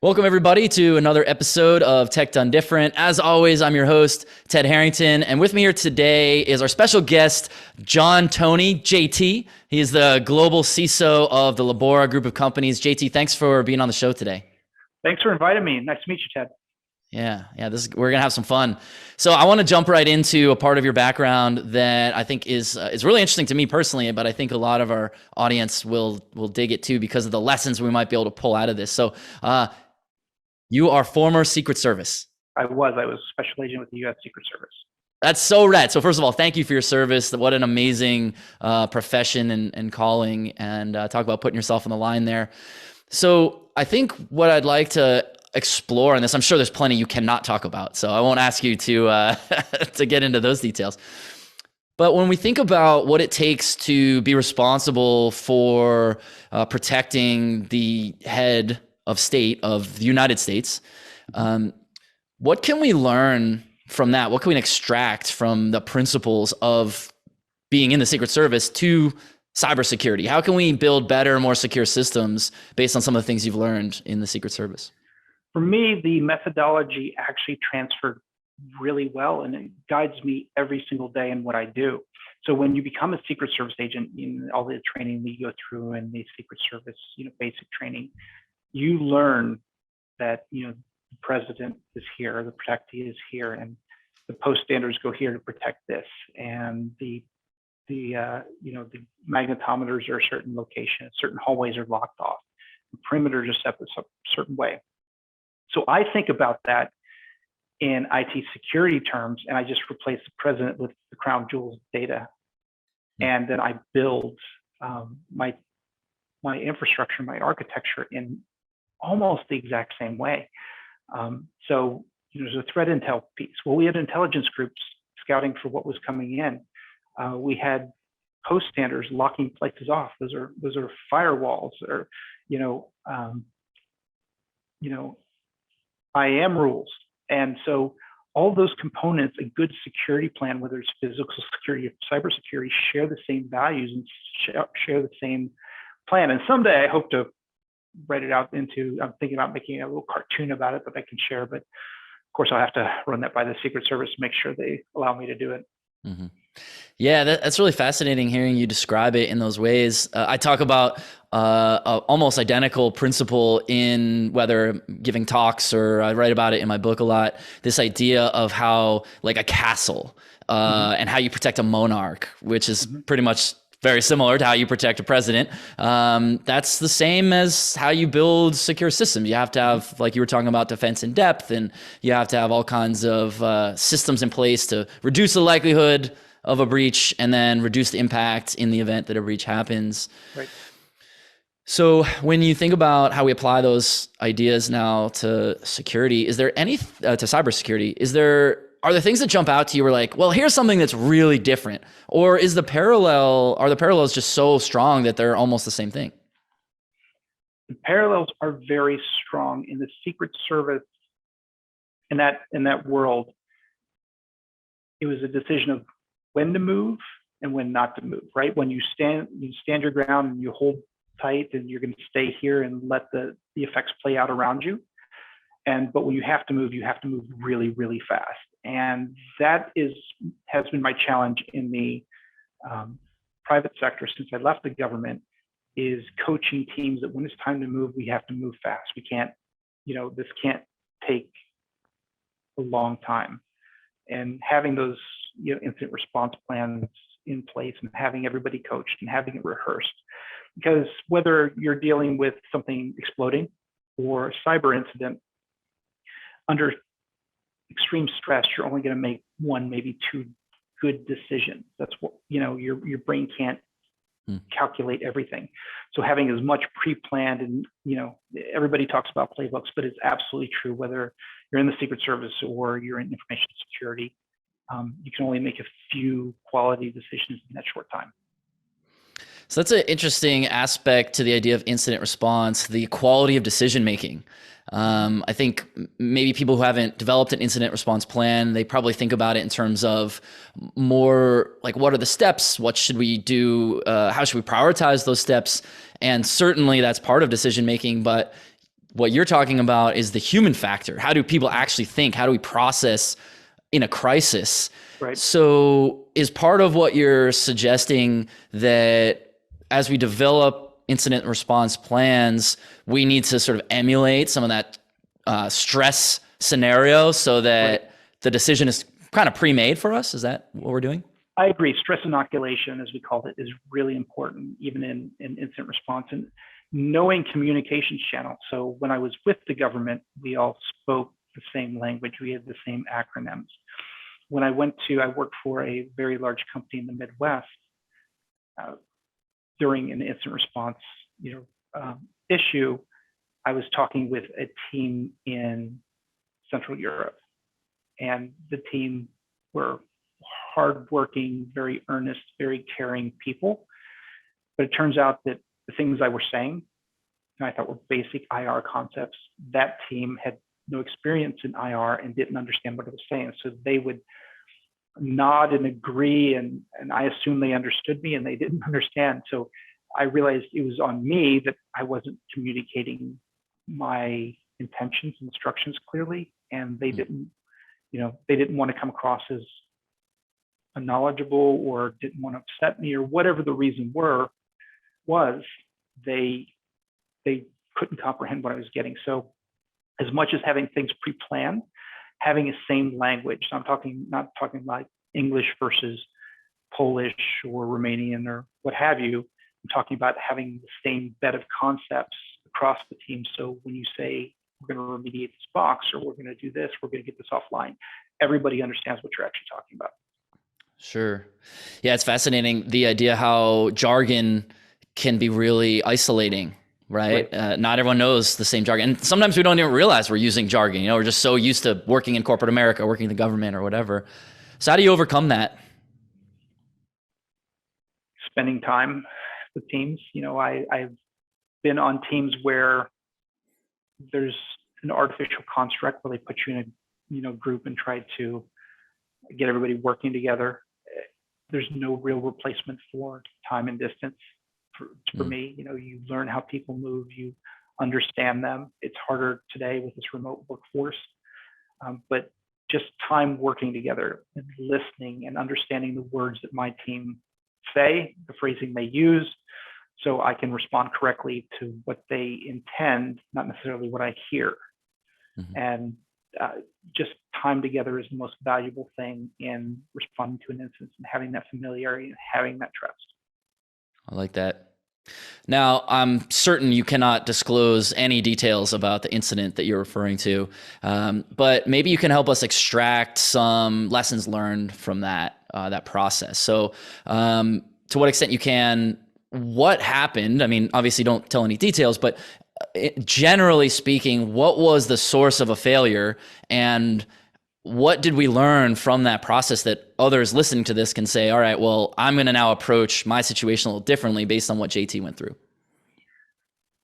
Welcome, everybody, to another episode of Tech Done Different. As always, I'm your host, Ted Harrington, and with me here today is our special guest, John Toney, JT. He is the Global CISO of the Labora group of companies. JT, thanks for being on the show today. Thanks for inviting me. Nice to meet you, Ted. Yeah, we're gonna have some fun. So I want to jump right into a part of your background that I think is really interesting to me personally, but I think a lot of our audience will dig it too because of the lessons we might be able to pull out of this. So you are former Secret Service. I was a special agent with the U.S. Secret Service. That's so rad. So first of all, thank you for your service. What an amazing profession and calling, and talk about putting yourself on the line there. So I think what I'd like to explore in this, I'm sure there's plenty you cannot talk about, so I won't ask you to to get into those details. But when we think about what it takes to be responsible for protecting the head of state of the United States, what can we learn from that? What can we extract from the principles of being in the Secret Service to cybersecurity? How can we build better, more secure systems based on some of the things you've learned in the Secret Service? For me, the methodology actually transferred really well, and it guides me every single day in what I do. So when you become a Secret Service agent, all the training we go through and the Secret Service, basic training, you learn that, the president is here, the protectee is here, and the post standards go here to protect this, and the magnetometers are a certain location, certain hallways are locked off, the perimeters are set a certain way. So I think about that in IT security terms, and I just replace the president with the crown jewels data, and then I build my infrastructure, my architecture in almost the exact same way. So there's a threat intel piece. Well, we had intelligence groups scouting for what was coming in. We had post standards locking places off. Those are firewalls, or IAM rules. And so all those components, a good security plan, whether it's physical security or cybersecurity, share the same values and share the same plan. And someday I hope to write it out into, I'm thinking about making a little cartoon about it that I can share, but of course I'll have to run that by the Secret Service to make sure they allow me to do it. Mm-hmm. Yeah, that's really fascinating hearing you describe it in those ways. I talk about a almost identical principle in whether giving talks, or I write about it in my book a lot, this idea of how like a castle and how you protect a monarch, which is pretty much very similar to how you protect a president. That's the same as how you build secure systems. You have to have, like you were talking about, defense in depth, and you have to have all kinds of systems in place to reduce the likelihood of a breach and then reduce the impact in the event that a breach happens. Right. So when you think about how we apply those ideas now to security, is there any, to cybersecurity, are there things that jump out to you where like, well, here's something that's really different? Or are the parallels just so strong that they're almost the same thing? The parallels are very strong in the Secret Service. In that world, it was a decision of when to move and when not to move, right? When you stand your ground and you hold tight and you're going to stay here and let the effects play out around you. But when you have to move really, really fast. And that has been my challenge in the private sector since I left the government, is coaching teams that when it's time to move, we have to move fast. We can't, this can't take a long time. And having those, incident response plans in place and having everybody coached and having it rehearsed. Because whether you're dealing with something exploding or a cyber incident, under extreme stress, you're only going to make one, maybe two good decisions. That's what, your brain can't calculate everything. So having as much pre-planned, and, everybody talks about playbooks, but it's absolutely true, whether you're in the Secret Service or you're in information security, you can only make a few quality decisions in that short time. So that's an interesting aspect to the idea of incident response, the quality of decision-making. I think maybe people who haven't developed an incident response plan, they probably think about it in terms of more like, what are the steps? What should we do? How should we prioritize those steps? And certainly that's part of decision-making, but What you're talking about is the human factor. How do people actually think? How do we process in a crisis? Right. So is part of what you're suggesting that as we develop incident response plans, we need to sort of emulate some of that stress scenario so that the decision is kind of pre-made for us? Is that what we're doing? I agree. Stress inoculation, as we called it, is really important, even in incident response, and knowing communications channels. So when I was with the government, we all spoke the same language. We had the same acronyms. When I worked for a very large company in the Midwest during an incident response, issue. I was talking with a team in Central Europe, and the team were hardworking, very earnest, very caring people. But it turns out that the things I were saying, and I thought were basic IR concepts, that team had no experience in IR and didn't understand what I was saying. So they would nod and agree, and I assumed they understood me, and they didn't understand. So I realized it was on me that I wasn't communicating my intentions, instructions clearly, and they didn't want to come across as unknowledgeable or didn't want to upset me or whatever the reason was. They couldn't comprehend what I was getting. So as much as having things pre-planned, having a same language. So I'm not talking like English versus Polish or Romanian or what have you. I'm talking about having the same bed of concepts across the team. So when you say we're going to remediate this box or we're going to do this, we're going to get this offline, everybody understands what you're actually talking about. Sure. Yeah, it's fascinating, the idea how jargon can be really isolating, right? Not everyone knows the same jargon. And sometimes we don't even realize we're using jargon. We're just so used to working in corporate America, working in the government or whatever. So how do you overcome that? Spending time with teams. I've been on teams where there's an artificial construct where they put you in a group and try to get everybody working together. There's no real replacement for time and distance for me. You learn how people move, you understand them. It's harder today with this remote workforce, but just time working together and listening and understanding the words that my team say, the phrasing they use, so I can respond correctly to what they intend, not necessarily what I hear. And just time together is the most valuable thing in responding to an incident and having that familiarity and having that trust. I like that. Now, I'm certain you cannot disclose any details about the incident that you're referring to, but maybe you can help us extract some lessons learned from that process. So, to what extent you can, what happened? I mean, obviously, don't tell any details, but generally speaking, what was the source of a failure, and what did we learn from that process that others listening to this can say, all right, well, I'm going to now approach my situation a little differently based on what JT went through?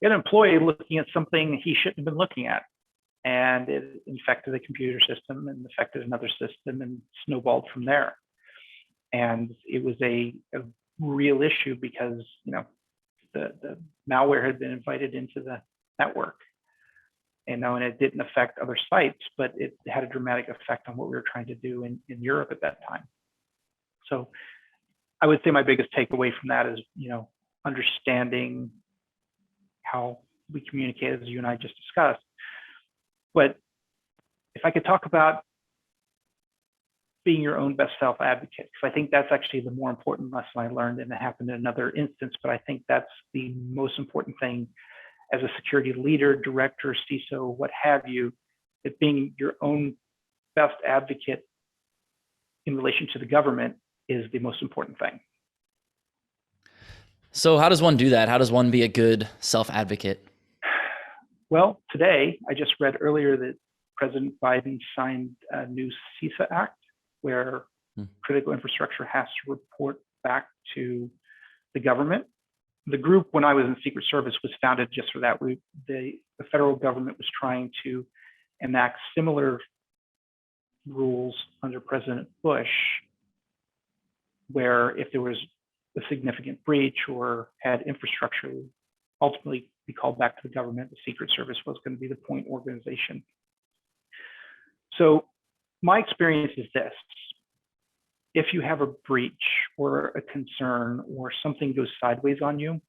An employee looking at something he shouldn't have been looking at, and it infected the computer system and affected another system and snowballed from there. And it was a real issue because, the malware had been invited into the network. And it didn't affect other sites, but it had a dramatic effect on what we were trying to do in Europe at that time. So I would say my biggest takeaway from that is, understanding how we communicate, as you and I just discussed. But if I could talk about being your own best self-advocate, because I think that's actually the more important lesson I learned, and it happened in another instance, but I think that's the most important thing as a security leader, director, CISO, what have you, that being your own best advocate in relation to the government is the most important thing. So how does one do that? How does one be a good self-advocate? Well, today, I just read earlier that President Biden signed a new CISA Act where critical infrastructure has to report back to the government. The group, when I was in Secret Service, was founded just for that. The federal government was trying to enact similar rules under President Bush, where if there was a significant breach or had infrastructure ultimately be called back to the government. The Secret Service was going to be the point organization. So my experience is this. If you have a breach or a concern or something goes sideways on you,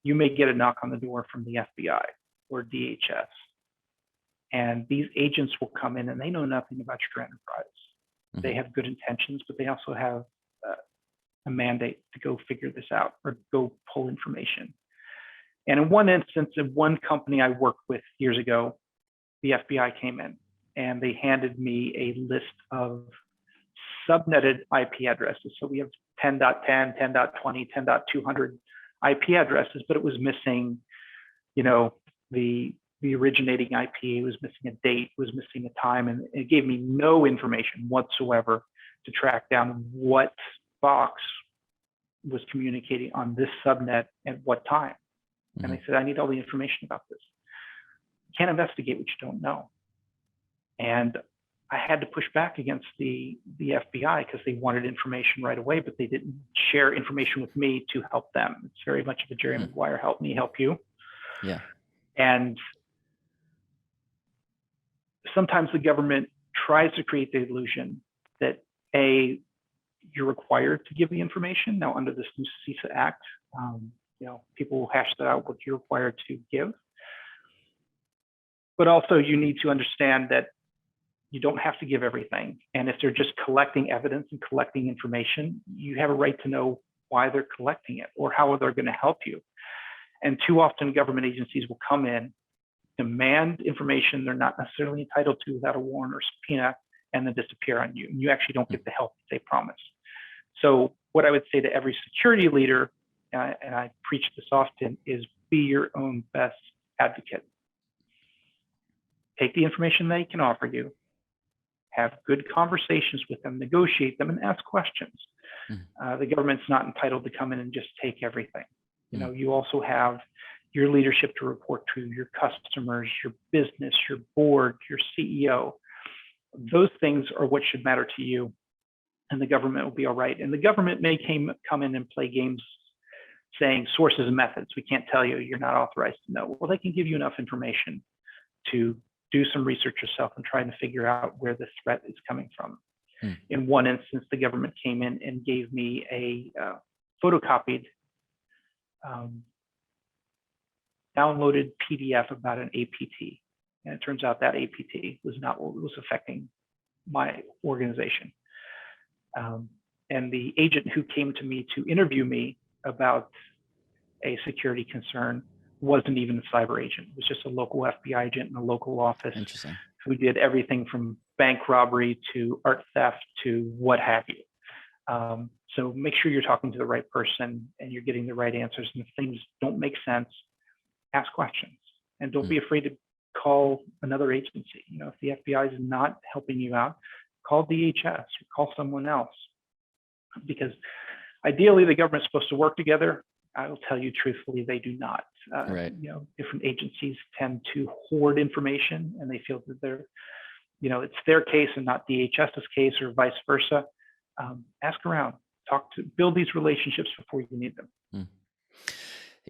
you may get a knock on the door from the FBI or DHS. And these agents will come in and they know nothing about your enterprise. Mm-hmm. They have good intentions, but they also have a mandate to go figure this out or go pull information. And in one instance, in one company I worked with years ago, the FBI came in and they handed me a list of subnetted IP addresses. So we have 10.10, 10.20, 10.200 IP addresses, but it was missing, the originating IP, it was missing a date, it was missing a time, and it gave me no information whatsoever to track down what box was communicating on this subnet at what time. Mm-hmm. And I said, I need all the information about this. You can't investigate what you don't know. And I had to push back against the FBI because they wanted information right away, but they didn't share information with me to help them. It's very much of a Jerry Maguire, help me, help you. Yeah. And sometimes the government tries to create the illusion that you're required to give the information. Now, under this new CISA Act, people will hash that out, what you're required to give. But also you need to understand that you don't have to give everything. And if they're just collecting evidence and collecting information, you have a right to know why they're collecting it or how they're going to help you. And too often government agencies will come in, demand information they're not necessarily entitled to without a warrant or subpoena, and then disappear on you. And you actually don't get the help that they promise. So what I would say to every security leader, and I preach this often, is be your own best advocate. Take the information they can offer you, have good conversations with them, negotiate them, and ask questions. The government's not entitled to come in and just take everything. You also have your leadership to report to, your customers, your business, your board, your CEO. Those things are what should matter to you, and the government will be all right. And the government may come in and play games saying sources and methods. We can't tell you, you're not authorized to know. Well, they can give you enough information to do some research yourself and try to figure out where the threat is coming from. In one instance, the government came in and gave me a photocopied, downloaded PDF about an APT. And it turns out that APT was not what was affecting my organization. And the agent who came to me to interview me about a security concern wasn't even a cyber agent. It was just a local FBI agent in a local office who did everything from bank robbery to art theft to what have you. So make sure you're talking to the right person and you're getting the right answers. And if things don't make sense, ask questions. And don't be afraid to call another agency. If the FBI is not helping you out, call DHS or call someone else. Because ideally, the government's supposed to work together. I will tell you truthfully, they do not. Right. Different agencies tend to hoard information, and they feel that they're, it's their case and not DHS's case, or vice versa. Ask around, build these relationships before you need them.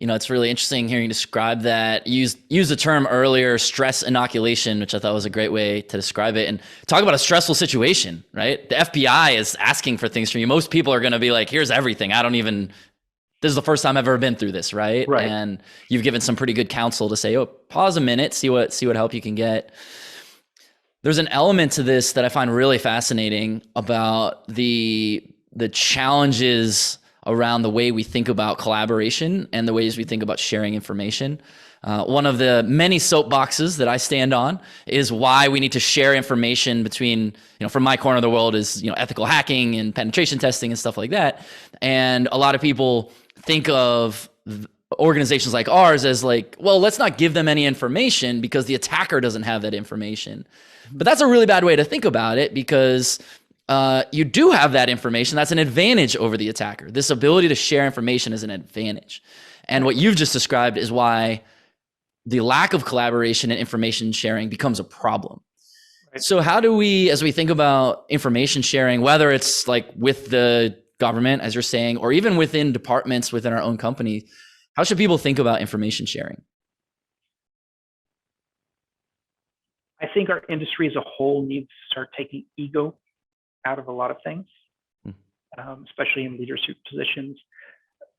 It's really interesting hearing you describe that. Use the term earlier, stress inoculation, which I thought was a great way to describe it. And talk about a stressful situation, right? The FBI is asking for things from you. Most people are going to be like, here's everything. This is the first time I've ever been through this, right? Right. And you've given some pretty good counsel to say, pause a minute, see what help you can get. There's an element to this that I find really fascinating about the challenges around the way we think about collaboration and the ways we think about sharing information. One of the many soapboxes that I stand on is why we need to share information between, from my corner of the world is, ethical hacking and penetration testing and stuff like that. And a lot of people think of organizations like ours as like, well, let's not give them any information because the attacker doesn't have that information. But that's a really bad way to think about it, because you do have that information. That's an advantage over the attacker. This ability to share information is an advantage. And what you've just described is why the lack of collaboration and information sharing becomes a problem. Right. So how do we, as we think about information sharing, whether it's like with the government, as you're saying, or even within departments within our own company, how should people think about information sharing? think our industry as a whole needs to start taking ego out of a lot of things, especially in leadership positions.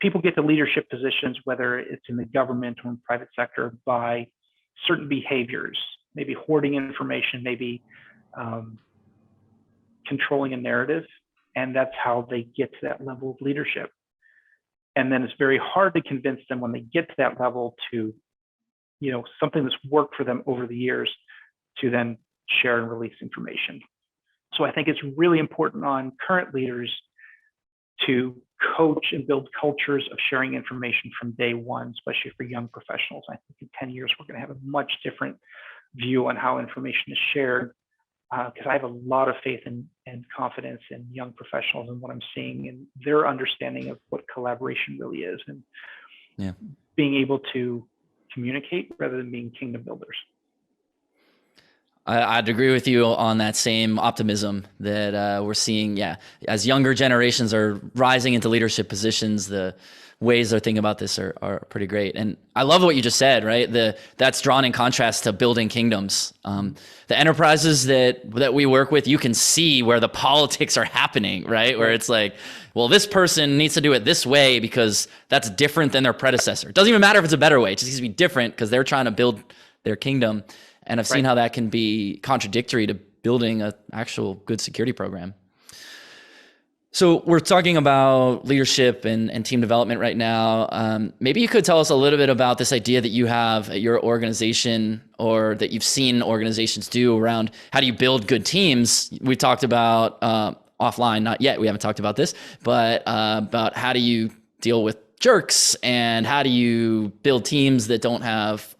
People get to leadership positions, whether it's in the government or in private sector, by certain behaviors, maybe hoarding information, maybe controlling a narrative, and that's how they get to that level of leadership. And then it's very hard to convince them when they get to that level to, something that's worked for them over the years, to then share and release information. So I think it's really important on current leaders to coach and build cultures of sharing information from day one, especially for young professionals. I think in 10 years, we're going to have a much different view on how information is shared, because I have a lot of faith and confidence in young professionals and what I'm seeing and their understanding of what collaboration really is, and being able to communicate rather than being kingdom builders. I'd agree with you on that same optimism that we're seeing. As younger generations are rising into leadership positions, the ways they're thinking about this are pretty great. And I love what you just said, right? That's drawn in contrast to building kingdoms. The enterprises that we work with, you can see where the politics are happening, right? Where it's like, well, this person needs to do it this way because that's different than their predecessor. It doesn't even matter if it's a better way. It just needs to be different because they're trying to build their kingdom. And I've seen how that can be contradictory to building an actual good security program. So we're talking about leadership and team development right now. Maybe you could tell us a little bit about this idea that you have at your organization, or that you've seen organizations do, around how do you build good teams. We talked about offline, not yet, we haven't talked about this, but about how do you deal with jerks, and how do you build teams that don't have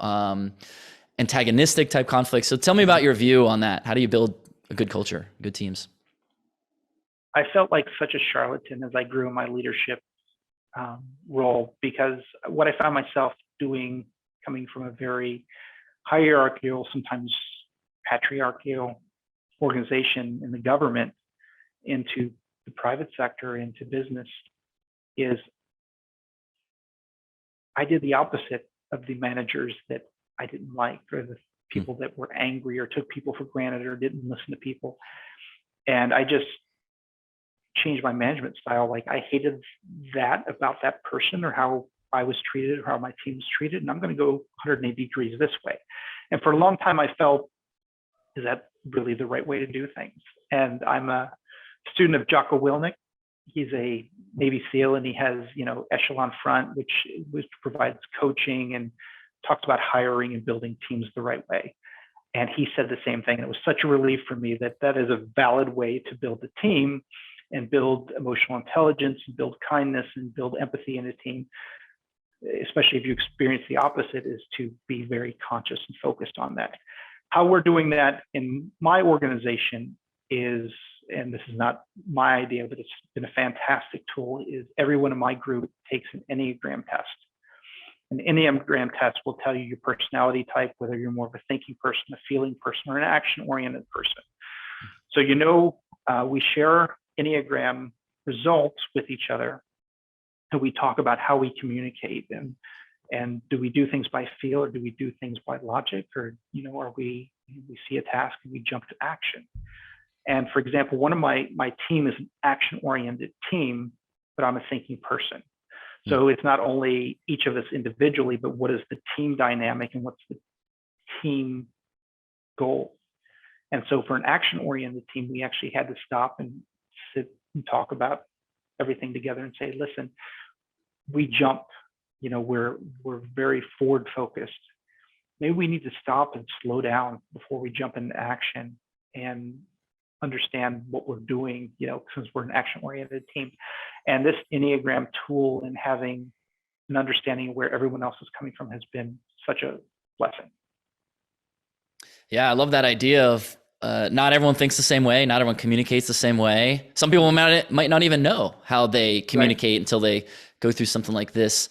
antagonistic type conflicts. So tell me about your view on that. How do you build a good culture, good teams? I felt like such a charlatan as I grew in my leadership role, because what I found myself doing, coming from a very hierarchical, sometimes patriarchal organization in the government into the private sector, into business, is I did the opposite of the managers that I didn't like, or the people that were angry or took people for granted or didn't listen to people. And I just changed my management style. Like, I hated that about that person, or how I was treated, or how my team was treated. And I'm going to go 180 degrees this way. And for a long time, I felt, is that really the right way to do things? And I'm a student of Jocko Willink. He's a Navy SEAL, and he has, Echelon Front, which provides coaching and talks about hiring and building teams the right way. And he said the same thing. And it was such a relief for me that that is a valid way to build a team, and build emotional intelligence, and build kindness, and build empathy in a team, especially if you experience the opposite, is to be very conscious and focused on that. How we're doing that in my organization is, and this is not my idea, but it's been a fantastic tool, is everyone in my group takes an Enneagram test. An Enneagram test will tell you your personality type, whether you're more of a thinking person, a feeling person, or an action-oriented person. So, we share Enneagram results with each other, and we talk about how we communicate, and do we do things by feel, or do we do things by logic, or are we see a task and we jump to action. And for example, one of my team is an action-oriented team, but I'm a thinking person. So it's not only each of us individually, but what is the team dynamic, and what's the team goal? And so for an action-oriented team, we actually had to stop and sit and talk about everything together and say, listen, we jump, we're very forward focused. Maybe we need to stop and slow down before we jump into action, and understand what we're doing, since we're an action-oriented team. And this Enneagram tool, and having an understanding of where everyone else is coming from, has been such a blessing. Yeah, I love that idea of not everyone thinks the same way. Not everyone communicates the same way. Some people might not even know how they communicate until they go through something like this.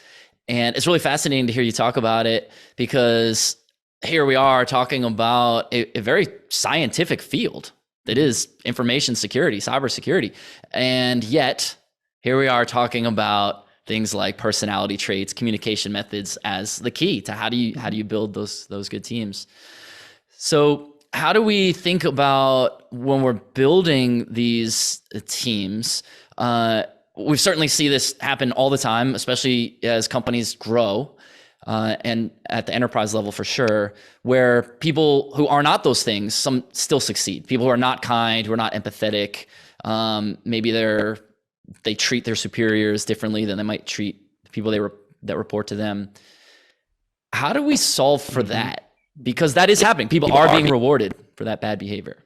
And it's really fascinating to hear you talk about it, because here we are talking about a very scientific field that is information security, cybersecurity. And yet here we are talking about things like personality traits, communication methods as the key to how do you build those good teams. So how do we think about when we're building these teams? We certainly see this happen all the time, especially as companies grow, and at the enterprise level for sure, where people who are not those things, some still succeed. People who are not kind, who are not empathetic, maybe they treat their superiors differently than they might treat people that report to them. How do we solve for that? Because that is happening. People are being rewarded for that bad behavior.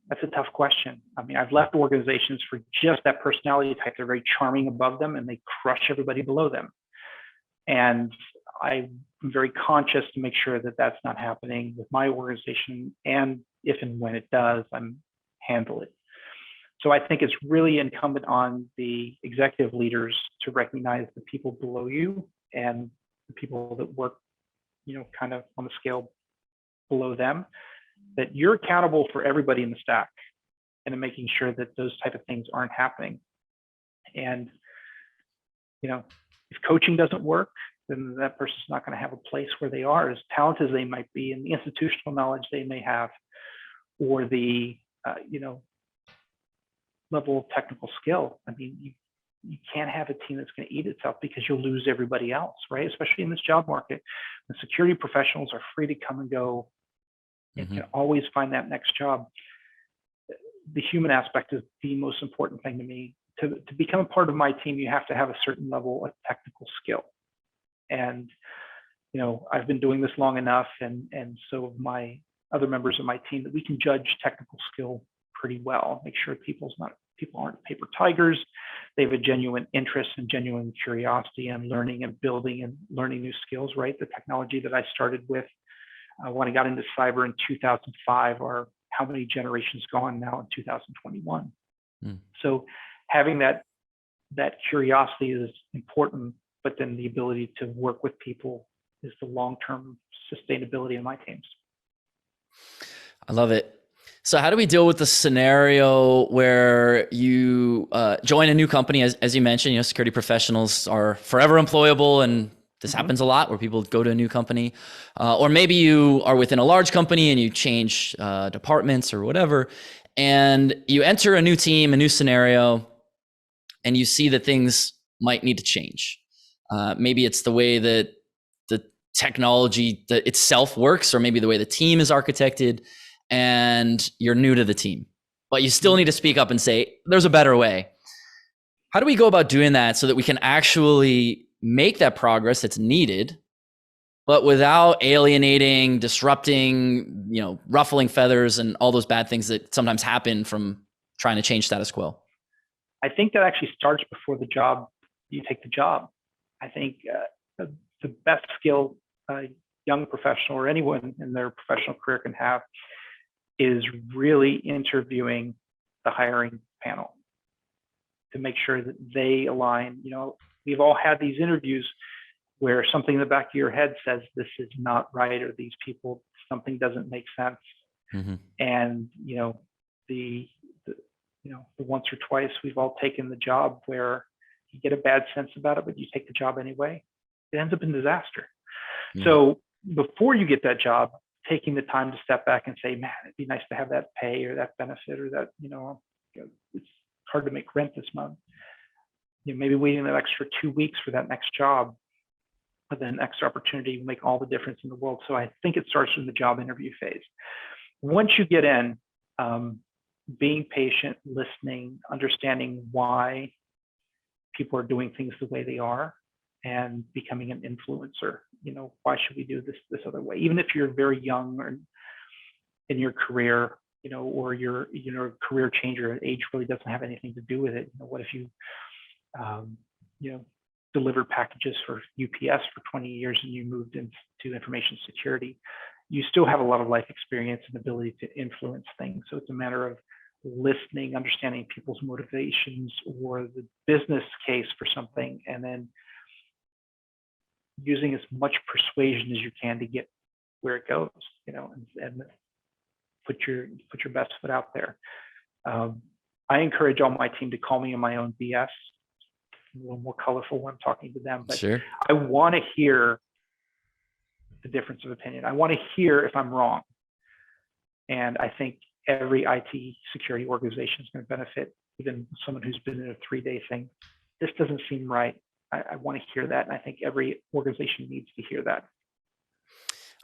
That's a tough question. I mean, I've left organizations for just that personality type. They're very charming above them and they crush everybody below them. And I'm very conscious to make sure that that's not happening with my organization. And if and when it does, I'm handle it. So I think it's really incumbent on the executive leaders to recognize the people below you and the people that work, kind of on the scale below them, that you're accountable for everybody in the stack and in making sure that those type of things aren't happening. And, if coaching doesn't work, then that person's not going to have a place where they are, as talented as they might be, and the institutional knowledge they may have, or the, level of technical skill. I mean, you can't have a team that's going to eat itself because you'll lose everybody else, right? Especially in this job market, the security professionals are free to come and go and can always find that next job. The human aspect is the most important thing to me. To become a part of my team, you have to have a certain level of technical skill. And, I've been doing this long enough, and so have my other members of my team, that we can judge technical skill pretty well, make sure people aren't paper tigers. They have a genuine interest and genuine curiosity and learning and building and learning new skills, right? The technology that I started with when I got into cyber in 2005 are how many generations gone now in 2021. So having that curiosity is important, but then the ability to work with people is the long-term sustainability of my teams. I love it. So how do we deal with the scenario where you join a new company? As you mentioned, security professionals are forever employable, and this happens a lot where people go to a new company. Or maybe you are within a large company and you change departments or whatever, and you enter a new team, a new scenario, and you see that things might need to change. Maybe it's the way that the technology that itself works, or maybe the way the team is architected, and you're new to the team, but you still need to speak up and say, there's a better way. How do we go about doing that so that we can actually make that progress that's needed, but without alienating, disrupting, ruffling feathers and all those bad things that sometimes happen from trying to change status quo? I think that actually starts before you take the job. I think the best skill a young professional or anyone in their professional career can have is really interviewing the hiring panel to make sure that they align. We've all had these interviews where something in the back of your head says this is not right, or these people, something doesn't make sense. And the once or twice we've all taken the job where you get a bad sense about it, but you take the job anyway, it ends up in disaster. So before you get that job, taking the time to step back and say, man, it'd be nice to have that pay or that benefit, or that, it's hard to make rent this month. Maybe waiting that extra 2 weeks for that next job, but then extra opportunity will make all the difference in the world. So I think it starts in the job interview phase. Once you get in, being patient, listening, understanding why people are doing things the way they are, and becoming an influencer. Why should we do this other way? Even if you're very young or in your career, or you're a career changer, age really doesn't have anything to do with it. What if you delivered packages for UPS for 20 years and you moved into information security? You still have a lot of life experience and ability to influence things. So it's a matter of listening, understanding people's motivations or the business case for something, and then using as much persuasion as you can to get where it goes, and put your best foot out there. I encourage all my team to call me in my own BS, a little more colorful when I'm talking to them, but sure. I want to hear the difference of opinion. I want to hear if I'm wrong. And I think every IT security organization is going to benefit, even someone who's been in a 3-day thing. This doesn't seem right. I want to hear that. And I think every organization needs to hear that.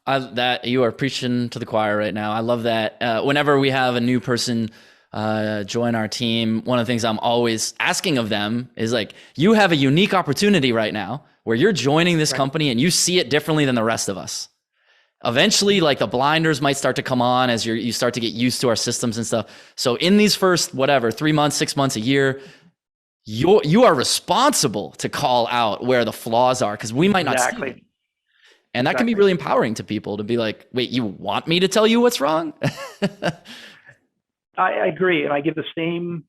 That you are preaching to the choir right now. I love that. Whenever we have a new person join our team, one of the things I'm always asking of them is like, you have a unique opportunity right now where you're joining this company and you see it differently than the rest of us. Eventually, like the blinders might start to come on as you start to get used to our systems and stuff. So in these first, 3 months, 6 months, a year, you are responsible to call out where the flaws are, because we might not see them. And that can be really empowering to people to be like, wait, you want me to tell you what's wrong? I agree. And I give the same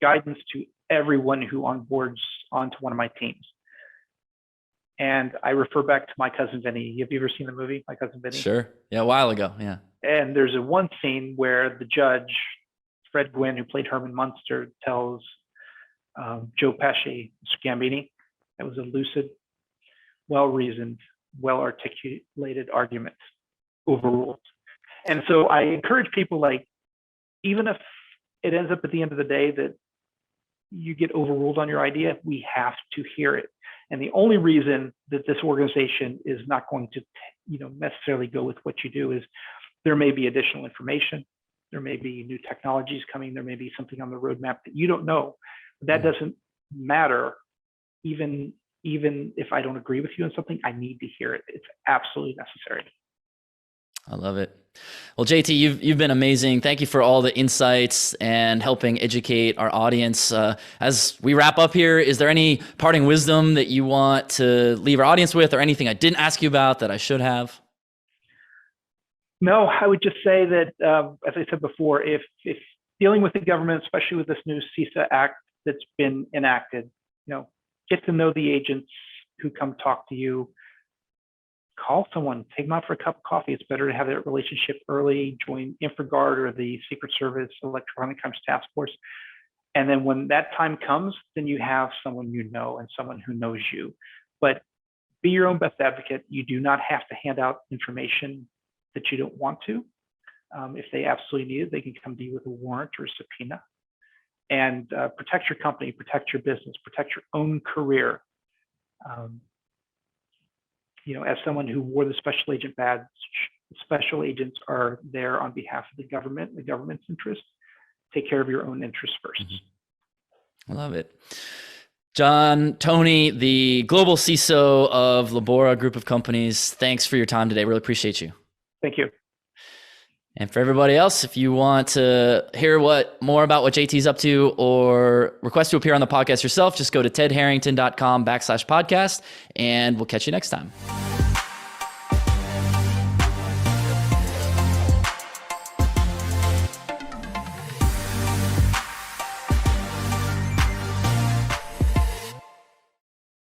guidance to everyone who onboards onto one of my teams. And I refer back to My Cousin Vinny. Have you ever seen the movie, My Cousin Vinny? Sure. Yeah, a while ago. Yeah. And there's one scene where the judge, Fred Gwynn, who played Herman Munster, tells Joe Pesci, Gambini, that was a lucid, well-reasoned, well-articulated argument, overruled. And so I encourage people, like, even if it ends up at the end of the day that you get overruled on your idea, we have to hear it. And the only reason that this organization is not going to, necessarily go with what you do is there may be additional information, there may be new technologies coming, there may be something on the roadmap that you don't know. But that doesn't matter. Even if I don't agree with you on something, I need to hear it. It's absolutely necessary. I love it. Well, JT, you've been amazing. Thank you for all the insights and helping educate our audience. As we wrap up here, is there any parting wisdom that you want to leave our audience with, or anything I didn't ask you about that I should have? No, I would just say that, as I said before, if dealing with the government, especially with this new CISA Act that's been enacted, get to know the agents who come talk to you. Call someone, take them out for a cup of coffee. It's better to have that relationship early. Join InfraGard or the Secret Service Electronic Crimes Task Force. And then when that time comes, then you have someone you know and someone who knows you. But be your own best advocate. You do not have to hand out information that you don't want to. If they absolutely need it, they can come to you with a warrant or a subpoena. And protect your company, protect your business, protect your own career. As someone who wore the special agent badge, special agents are there on behalf of the government's interest. Take care of your own interests first. I love it. John Toney, the Global CISO of Labora Group of Companies, thanks for your time today. Really appreciate you. Thank you. And for everybody else, if you want to hear more about what JT's up to or request to appear on the podcast yourself, just go to tedharrington.com/podcast, and we'll catch you next time.